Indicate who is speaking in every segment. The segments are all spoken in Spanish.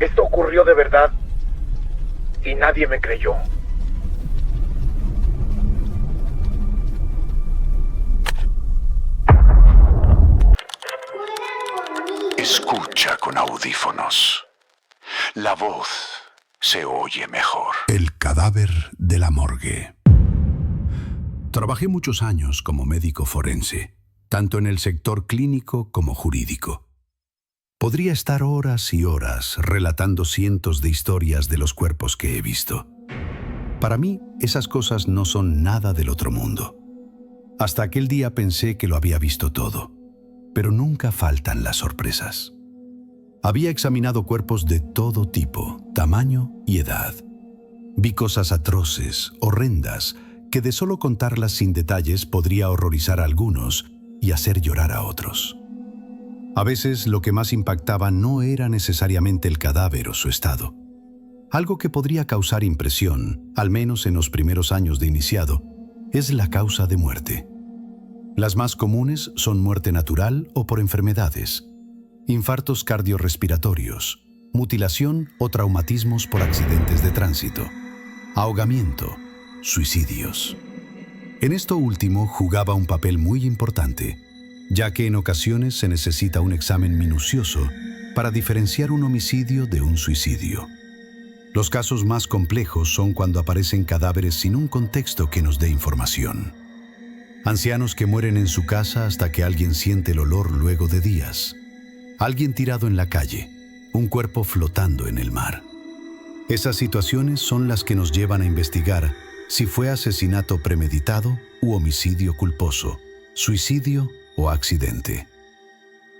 Speaker 1: Esto ocurrió de verdad y nadie me creyó.
Speaker 2: Escucha con audífonos. La voz se oye mejor.
Speaker 3: El cadáver de la morgue. Trabajé muchos años como médico forense, tanto en el sector clínico como jurídico. Podría estar horas y horas relatando cientos de historias de los cuerpos que he visto. Para mí, esas cosas no son nada del otro mundo. Hasta aquel día pensé que lo había visto todo, pero nunca faltan las sorpresas. Había examinado cuerpos de todo tipo, tamaño y edad. Vi cosas atroces, horrendas, que de solo contarlas sin detalles podría horrorizar a algunos y hacer llorar a otros. A veces lo que más impactaba no era necesariamente el cadáver o su estado. Algo que podría causar impresión, al menos en los primeros años de iniciado, es la causa de muerte. Las más comunes son muerte natural o por enfermedades, infartos cardiorrespiratorios, mutilación o traumatismos por accidentes de tránsito, ahogamiento, suicidios. En esto último jugaba un papel muy importante, ya que en ocasiones se necesita un examen minucioso para diferenciar un homicidio de un suicidio. Los casos más complejos son cuando aparecen cadáveres sin un contexto que nos dé información. Ancianos que mueren en su casa hasta que alguien siente el olor luego de días. Alguien tirado en la calle, un cuerpo flotando en el mar. Esas situaciones son las que nos llevan a investigar si fue asesinato premeditado u homicidio culposo, suicidio o accidente.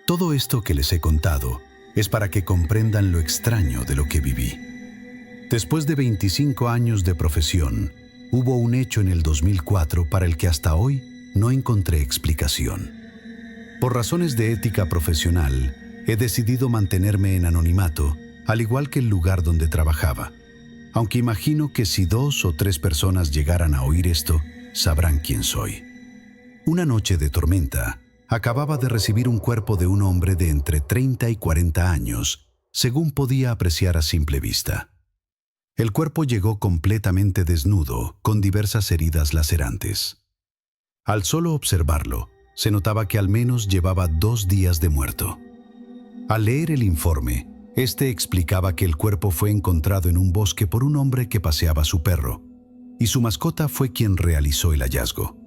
Speaker 3: Todo esto que les he contado es para que comprendan lo extraño de lo que viví. Después de 25 años de profesión, hubo un hecho en el 2004 para el que hasta hoy no encontré explicación. Por razones de ética profesional, he decidido mantenerme en anonimato, al igual que el lugar donde trabajaba, aunque imagino que si 2 o 3 personas llegaran a oír esto, sabrán quién soy. Una noche de tormenta, acababa de recibir un cuerpo de un hombre de entre 30 y 40 años, según podía apreciar a simple vista. El cuerpo llegó completamente desnudo, con diversas heridas lacerantes. Al solo observarlo, se notaba que al menos llevaba 2 días de muerto. Al leer el informe, este explicaba que el cuerpo fue encontrado en un bosque por un hombre que paseaba a su perro, y su mascota fue quien realizó el hallazgo.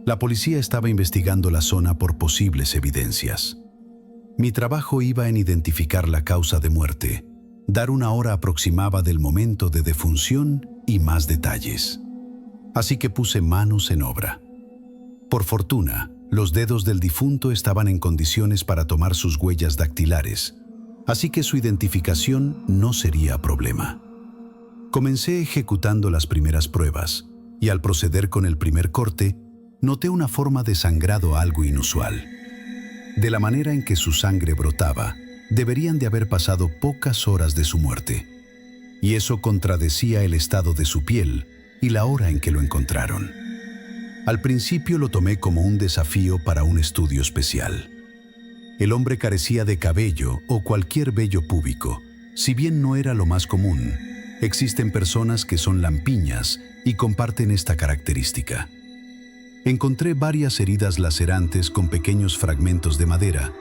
Speaker 3: La policía estaba investigando la zona por posibles evidencias. Mi trabajo iba en identificar la causa de muerte, dar una hora aproximada del momento de defunción y más detalles. Así que puse manos en obra. Por fortuna, los dedos del difunto estaban en condiciones para tomar sus huellas dactilares, así que su identificación no sería problema. Comencé ejecutando las primeras pruebas, y al proceder con el primer corte, noté una forma de sangrado algo inusual. De la manera en que su sangre brotaba, deberían de haber pasado pocas horas de su muerte, y eso contradecía el estado de su piel y la hora en que lo encontraron. Al principio lo tomé como un desafío para un estudio especial. El hombre carecía de cabello o cualquier vello púbico, si bien no era lo más común. Existen personas que son lampiñas y comparten esta característica. Encontré varias heridas lacerantes con pequeños fragmentos de madera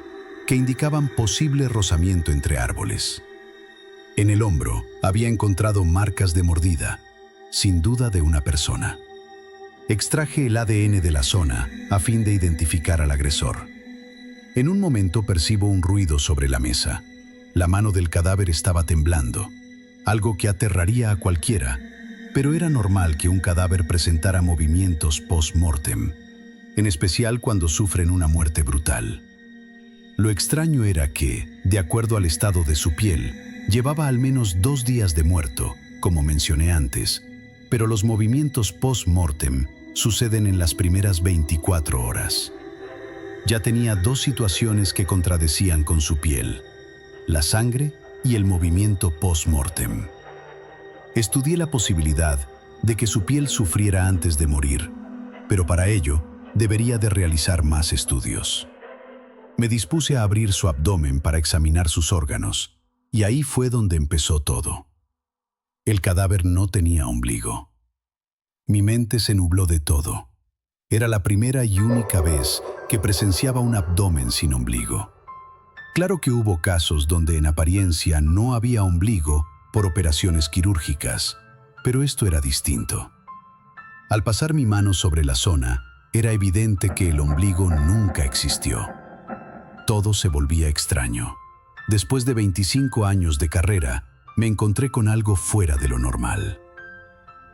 Speaker 3: que indicaban posible rozamiento entre árboles. En el hombro había encontrado marcas de mordida, sin duda de una persona. Extraje el ADN de la zona a fin de identificar al agresor. En un momento percibo un ruido sobre la mesa. La mano del cadáver estaba temblando, algo que aterraría a cualquiera, pero era normal que un cadáver presentara movimientos post-mortem, en especial cuando sufren una muerte brutal. Lo extraño era que, de acuerdo al estado de su piel, llevaba al menos 2 días de muerto, como mencioné antes, pero los movimientos post-mortem suceden en las primeras 24 horas. Ya tenía 2 situaciones que contradecían con su piel: la sangre y el movimiento post-mortem. Estudié la posibilidad de que su piel sufriera antes de morir, pero para ello debería de realizar más estudios. Me dispuse a abrir su abdomen para examinar sus órganos, Y ahí fue donde empezó todo. El cadáver no tenía ombligo. Mi mente se nubló de todo. Era la primera y única vez que presenciaba un abdomen sin ombligo. Claro que hubo casos donde en apariencia no había ombligo por operaciones quirúrgicas, pero esto era distinto. Al pasar mi mano sobre la zona, era evidente que el ombligo nunca existió. Todo se volvía extraño. Después de 25 años de carrera, me encontré con algo fuera de lo normal.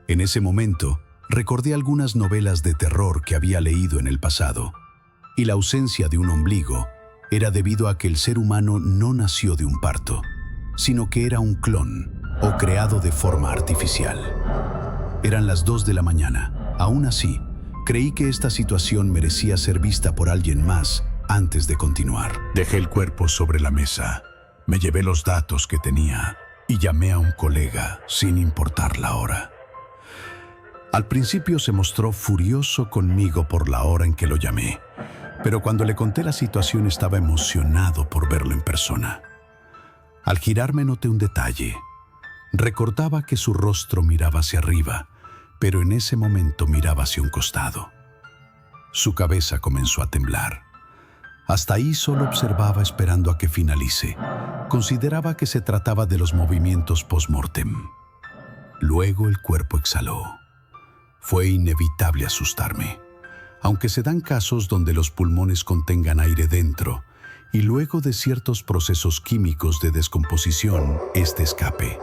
Speaker 3: En ese momento, recordé algunas novelas de terror que había leído en el pasado, y la ausencia de un ombligo era debido a que el ser humano no nació de un parto, sino que era un clon o creado de forma artificial. Eran las 2 de la mañana. Aún así, creí que esta situación merecía ser vista por alguien más antes de continuar. Dejé el cuerpo sobre la mesa, me llevé los datos que tenía y llamé a un colega sin importar la hora. Al principio se mostró furioso conmigo por la hora en que lo llamé, pero cuando le conté la situación estaba emocionado por verlo en persona. Al girarme noté un detalle. Recordaba que su rostro miraba hacia arriba, pero en ese momento miraba hacia un costado. Su cabeza comenzó a temblar. Hasta ahí solo observaba esperando a que finalice. Consideraba que se trataba de los movimientos post-mortem. Luego el cuerpo exhaló. Fue inevitable asustarme, aunque se dan casos donde los pulmones contengan aire dentro y luego de ciertos procesos químicos de descomposición, este escape.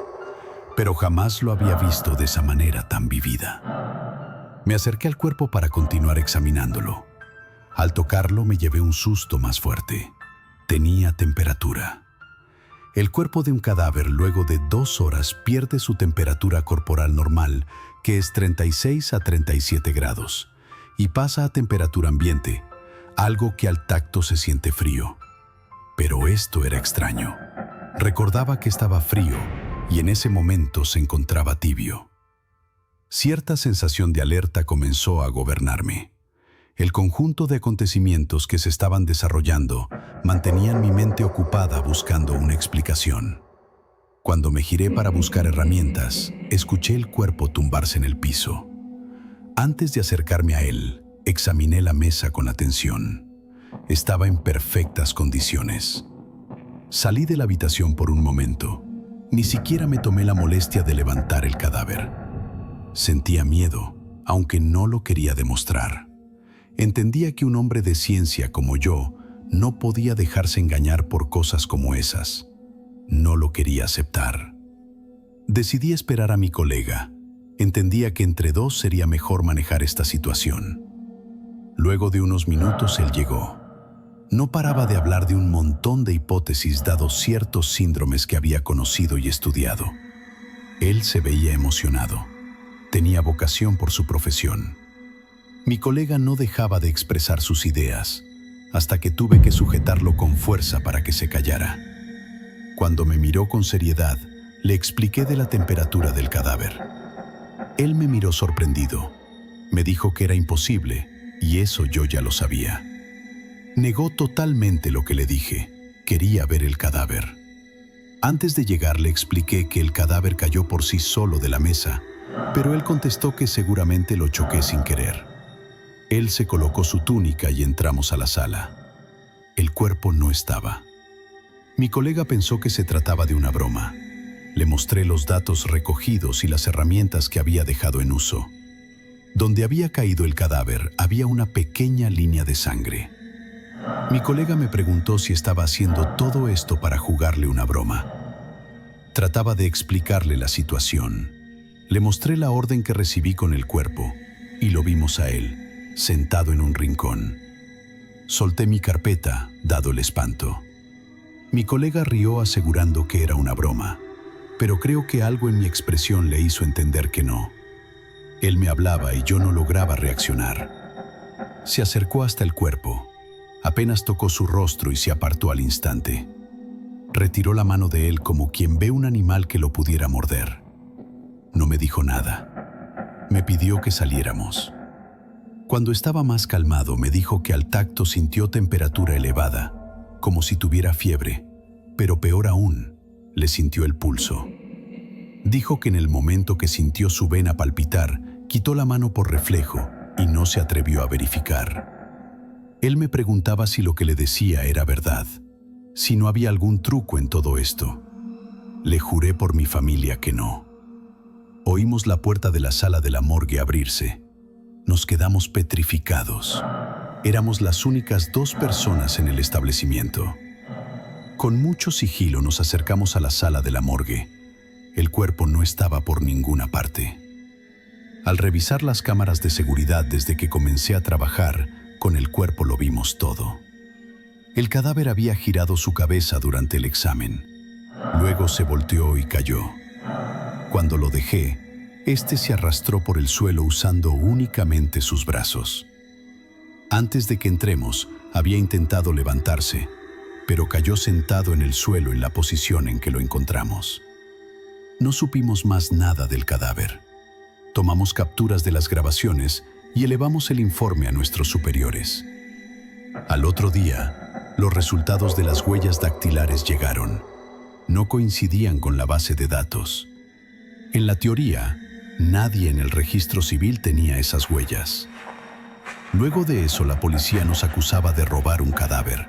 Speaker 3: Pero jamás lo había visto de esa manera tan vivida. Me acerqué al cuerpo para continuar examinándolo. Al tocarlo me llevé un susto más fuerte. Tenía temperatura. El cuerpo de un cadáver luego de 2 horas pierde su temperatura corporal normal, que es 36 a 37 grados, y pasa a temperatura ambiente, algo que al tacto se siente frío. Pero esto era extraño. Recordaba que estaba frío y en ese momento se encontraba tibio. Cierta sensación de alerta comenzó a gobernarme. El conjunto de acontecimientos que se estaban desarrollando mantenían mi mente ocupada buscando una explicación. Cuando me giré para buscar herramientas, escuché el cuerpo tumbarse en el piso. Antes de acercarme a él, examiné la mesa con atención. Estaba en perfectas condiciones. Salí de la habitación por un momento. Ni siquiera me tomé la molestia de levantar el cadáver. Sentía miedo, aunque no lo quería demostrar. Entendía que un hombre de ciencia como yo no podía dejarse engañar por cosas como esas. No lo quería aceptar. Decidí esperar a mi colega. Entendía que entre dos sería mejor manejar esta situación. Luego de unos minutos él llegó. No paraba de hablar de un montón de hipótesis dados ciertos síndromes que había conocido y estudiado. Él se veía emocionado. Tenía vocación por su profesión. Mi colega no dejaba de expresar sus ideas, hasta que tuve que sujetarlo con fuerza para que se callara. Cuando me miró con seriedad, le expliqué de la temperatura del cadáver. Él me miró sorprendido. Me dijo que era imposible, y eso yo ya lo sabía. Negó totalmente lo que le dije. Quería ver el cadáver. Antes de llegar le expliqué que el cadáver cayó por sí solo de la mesa, pero él contestó que seguramente lo choqué sin querer. Él se colocó su túnica y entramos a la sala. El cuerpo no estaba. Mi colega pensó que se trataba de una broma. Le mostré los datos recogidos y las herramientas que había dejado en uso. Donde había caído el cadáver había una pequeña línea de sangre. Mi colega me preguntó si estaba haciendo todo esto para jugarle una broma. Trataba de explicarle la situación. Le mostré la orden que recibí con el cuerpo y lo vimos a él, sentado en un rincón. Solté mi carpeta, dado el espanto. Mi colega rió asegurando que era una broma, pero creo que algo en mi expresión le hizo entender que no. Él me hablaba y yo no lograba reaccionar. Se acercó hasta el cuerpo. Apenas tocó su rostro y se apartó al instante. Retiró la mano de él como quien ve un animal que lo pudiera morder. No me dijo nada. Me pidió que saliéramos. Cuando estaba más calmado, me dijo que al tacto sintió temperatura elevada, como si tuviera fiebre, pero peor aún, le sintió el pulso. Dijo que en el momento que sintió su vena palpitar, quitó la mano por reflejo y no se atrevió a verificar. Él me preguntaba si lo que le decía era verdad, si no había algún truco en todo esto. Le juré por mi familia que no. Oímos la puerta de la sala de la morgue abrirse. Nos quedamos petrificados. Éramos las únicas 2 personas en el establecimiento. Con mucho sigilo nos acercamos a la sala de la morgue. El cuerpo no estaba por ninguna parte. Al revisar las cámaras de seguridad desde que comencé a trabajar, con el cuerpo lo vimos todo. El cadáver había girado su cabeza durante el examen. Luego se volteó y cayó. Cuando lo dejé, este se arrastró por el suelo usando únicamente sus brazos. Antes de que entremos, había intentado levantarse, pero cayó sentado en el suelo en la posición en que lo encontramos. No supimos más nada del cadáver. Tomamos capturas de las grabaciones y elevamos el informe a nuestros superiores. Al otro día, los resultados de las huellas dactilares llegaron. No coincidían con la base de datos. En la teoría, nadie en el registro civil tenía esas huellas. Luego de eso, la policía nos acusaba de robar un cadáver,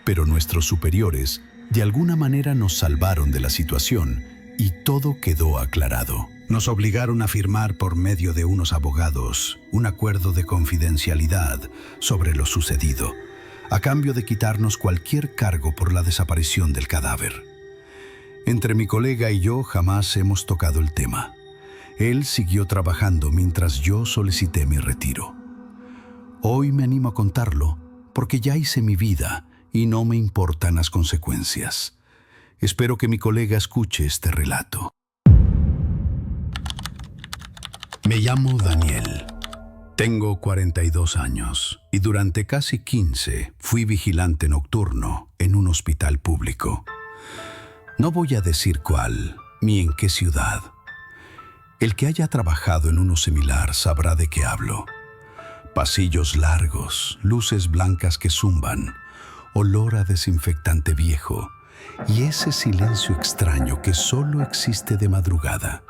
Speaker 3: pero nuestros superiores de alguna manera nos salvaron de la situación y todo quedó aclarado.
Speaker 4: Nos obligaron a firmar por medio de unos abogados un acuerdo de confidencialidad sobre lo sucedido, a cambio de quitarnos cualquier cargo por la desaparición del cadáver. Entre mi colega y yo jamás hemos tocado el tema. Él siguió trabajando mientras yo solicité mi retiro. Hoy me animo a contarlo porque ya hice mi vida y no me importan las consecuencias. Espero que mi colega escuche este relato. Me llamo Daniel. Tengo 42 años y durante casi 15 fui vigilante nocturno en un hospital público. No voy a decir cuál ni en qué ciudad. El que haya trabajado en uno similar sabrá de qué hablo. Pasillos largos, luces blancas que zumban, olor a desinfectante viejo y ese silencio extraño que solo existe de madrugada.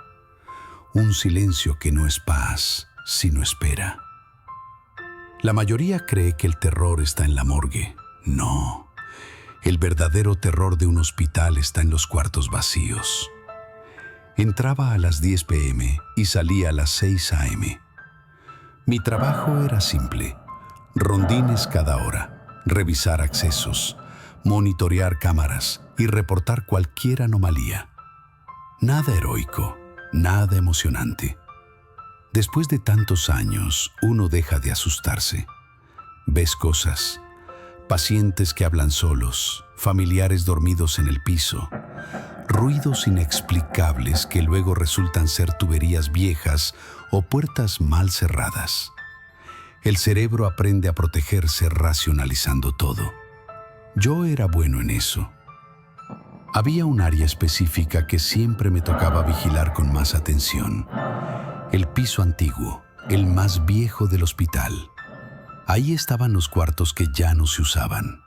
Speaker 4: Un silencio que no es paz, sino espera. La mayoría cree que el terror está en la morgue. No. El verdadero terror de un hospital está en los cuartos vacíos. Entraba a las 10 p.m. y salía a las 6 a.m. Mi trabajo era simple: rondines cada hora, revisar accesos, monitorear cámaras y reportar cualquier anomalía. Nada heroico, nada emocionante. Después de tantos años, uno deja de asustarse. Ves cosas. Pacientes que hablan solos, familiares dormidos en el piso, ruidos inexplicables que luego resultan ser tuberías viejas o puertas mal cerradas. El cerebro aprende a protegerse racionalizando todo. Yo era bueno en eso. Había un área específica que siempre me tocaba vigilar con más atención. El piso antiguo, el más viejo del hospital. Ahí estaban los cuartos que ya no se usaban.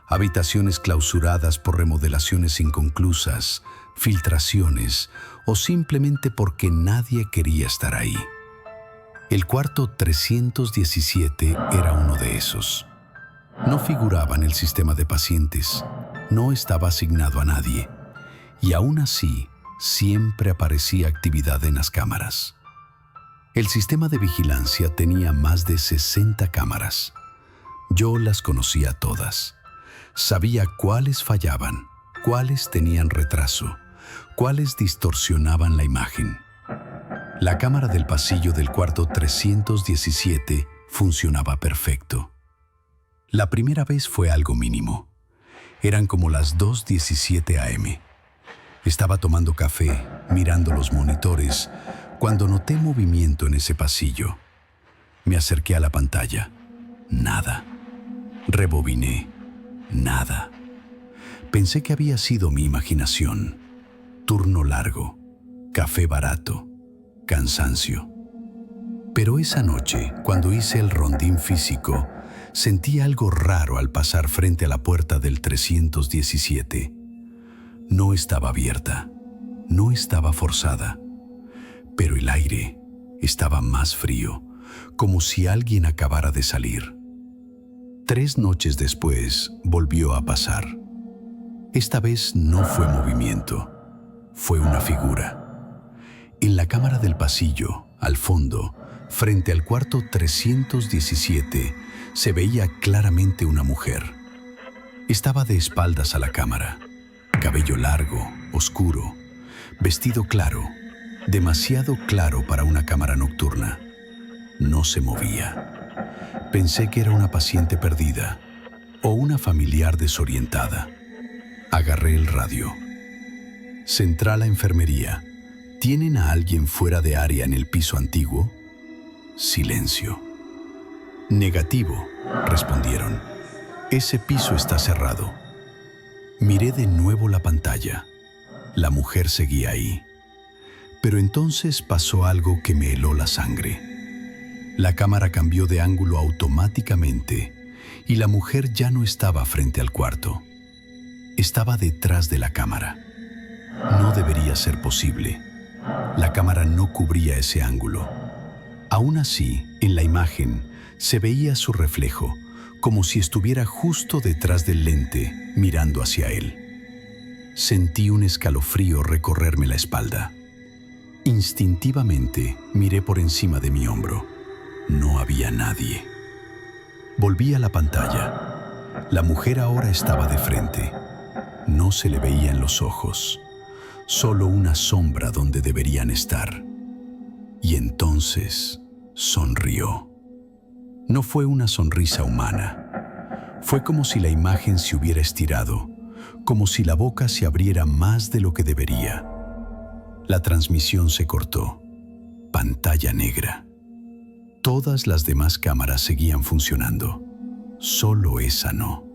Speaker 4: Habitaciones clausuradas por remodelaciones inconclusas, filtraciones o simplemente porque nadie quería estar ahí. El cuarto 317 era uno de esos. No figuraba en el sistema de pacientes, no estaba asignado a nadie, y aún así siempre aparecía actividad en las cámaras. El sistema de vigilancia tenía más de 60 cámaras. Yo las conocía todas. Sabía cuáles fallaban, cuáles tenían retraso, cuáles distorsionaban la imagen. La cámara del pasillo del cuarto 317 funcionaba perfecto. La primera vez fue algo mínimo. Eran como las 2:17 a.m. Estaba tomando café, mirando los monitores, cuando noté movimiento en ese pasillo. Me acerqué a la pantalla. Nada. Rebobiné. Nada. Pensé que había sido mi imaginación. Turno largo, café barato, cansancio. Pero esa noche, cuando hice el rondín físico, sentí algo raro al pasar frente a la puerta del 317. No estaba abierta, no estaba forzada, pero el aire estaba más frío, como si alguien acabara de salir. 3 noches después volvió a pasar. Esta vez no fue movimiento, fue una figura. En la cámara del pasillo, al fondo, frente al cuarto 317, se veía claramente una mujer. Estaba de espaldas a la cámara, cabello largo, oscuro, vestido claro, demasiado claro para una cámara nocturna. No se movía. Pensé que era una paciente perdida o una familiar desorientada. Agarré el radio. Central a enfermería. ¿Tienen a alguien fuera de área en el piso antiguo? Silencio. Negativo, respondieron. Ese piso está cerrado. Miré de nuevo la pantalla. La mujer seguía ahí. Pero entonces pasó algo que me heló la sangre. La cámara cambió de ángulo automáticamente y la mujer ya no estaba frente al cuarto. Estaba detrás de la cámara. No debería ser posible. La cámara no cubría ese ángulo. Aún así, en la imagen, se veía su reflejo, como si estuviera justo detrás del lente, mirando hacia él. Sentí un escalofrío recorrerme la espalda. Instintivamente miré por encima de mi hombro. No había nadie. Volví a la pantalla. La mujer ahora estaba de frente. No se le veían los ojos, solo una sombra donde deberían estar. Y entonces sonrió. No fue una sonrisa humana. Fue como si la imagen se hubiera estirado, como si la boca se abriera más de lo que debería. La transmisión se cortó. Pantalla negra. Todas las demás cámaras seguían funcionando. Solo esa no.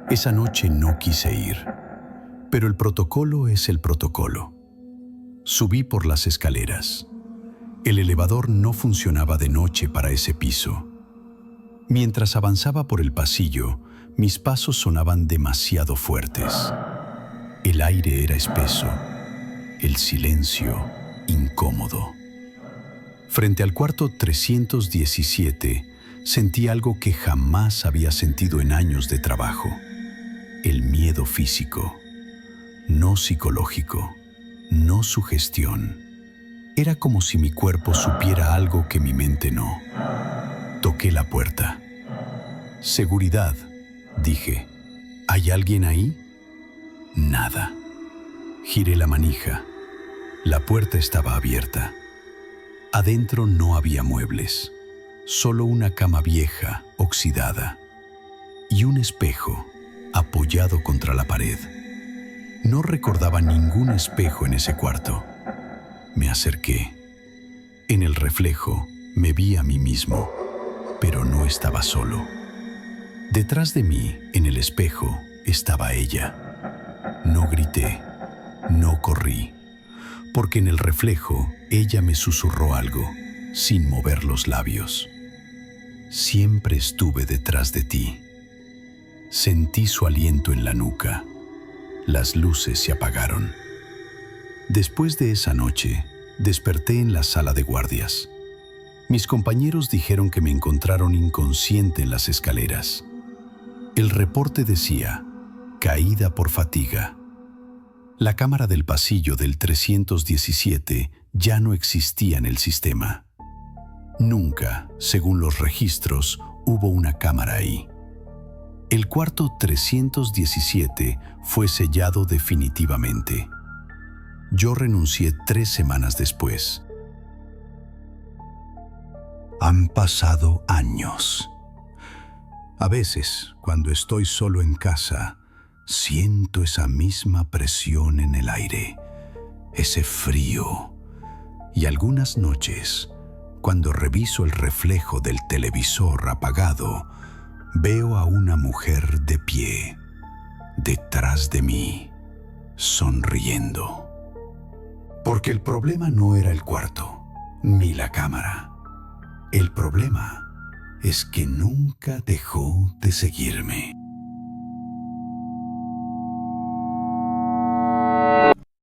Speaker 4: Esa noche no quise ir. Pero el protocolo es el protocolo. Subí por las escaleras. El elevador no funcionaba de noche para ese piso. Mientras avanzaba por el pasillo, mis pasos sonaban demasiado fuertes. El aire era espeso. El silencio incómodo. Frente al cuarto 317, sentí algo que jamás había sentido en años de trabajo. El miedo físico, no psicológico, no sugestión. Era como si mi cuerpo supiera algo que mi mente no. Toqué la puerta. Seguridad, dije. ¿Hay alguien ahí? Nada. Giré la manija. La puerta estaba abierta. Adentro no había muebles, solo una cama vieja, oxidada, y un espejo apoyado contra la pared. No recordaba ningún espejo en ese cuarto. Me acerqué. En el reflejo me vi a mí mismo, pero no estaba solo. Detrás de mí, en el espejo, estaba ella. No grité, no corrí, porque en el reflejo ella me susurró algo, sin mover los labios. Siempre estuve detrás de ti. Sentí su aliento en la nuca. Las luces se apagaron. Después de esa noche, desperté en la sala de guardias. Mis compañeros dijeron que me encontraron inconsciente en las escaleras. El reporte decía, caída por fatiga. La cámara del pasillo del 317 ya no existía en el sistema. Nunca, según los registros, hubo una cámara ahí. El cuarto 317 fue sellado definitivamente. Yo renuncié 3 semanas después. Han pasado años. A veces, cuando estoy solo en casa, siento esa misma presión en el aire, ese frío. Y algunas noches, cuando reviso el reflejo del televisor apagado, veo a una mujer de pie, detrás de mí, sonriendo. Porque el problema no era el cuarto, ni la cámara. El problema es que nunca dejó de seguirme.